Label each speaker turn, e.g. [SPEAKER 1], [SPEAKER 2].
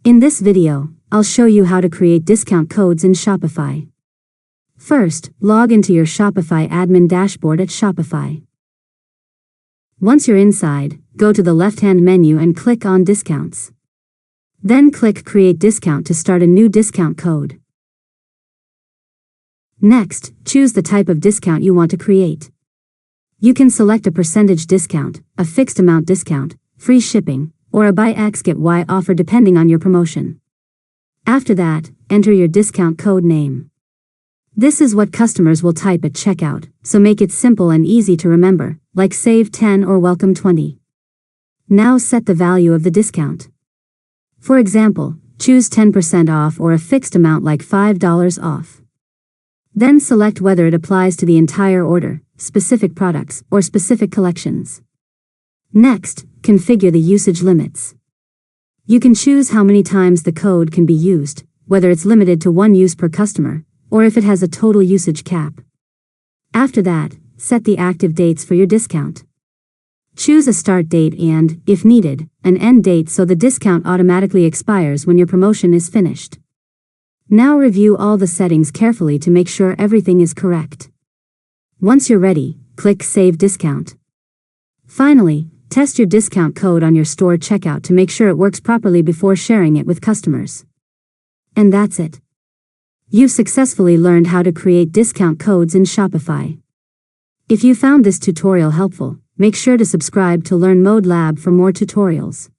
[SPEAKER 1] In this video, I'll show you how to create discount codes in Shopify. First, log into your Shopify admin dashboard at Shopify. Once you're inside, go to the left-hand menu and click on Discounts. Then click Create Discount to start a new discount code. Next, choose the type of discount you want to create. You can select a percentage discount, a fixed amount discount, free shipping, or a buy X get Y offer depending on your promotion. After that, enter your discount code name. This is what customers will type at checkout, so make it simple and easy to remember, like Save 10 or Welcome 20. Now set the value of the discount. For example, choose 10% off or a fixed amount like $5 off. Then select whether it applies to the entire order, specific products, or specific collections. Next, configure the usage limits. You can choose how many times the code can be used, whether it's limited to one use per customer, or if it has a total usage cap. After that, set the active dates for your discount. Choose a start date and, if needed, an end date so the discount automatically expires when your promotion is finished. Now review all the settings carefully to make sure everything is correct. Once you're ready, click Save Discount. Finally, test your discount code on your store checkout to make sure it works properly before sharing it with customers. And that's it. You've successfully learned how to create discount codes in Shopify. If you found this tutorial helpful, make sure to subscribe to LearnModelab for more tutorials.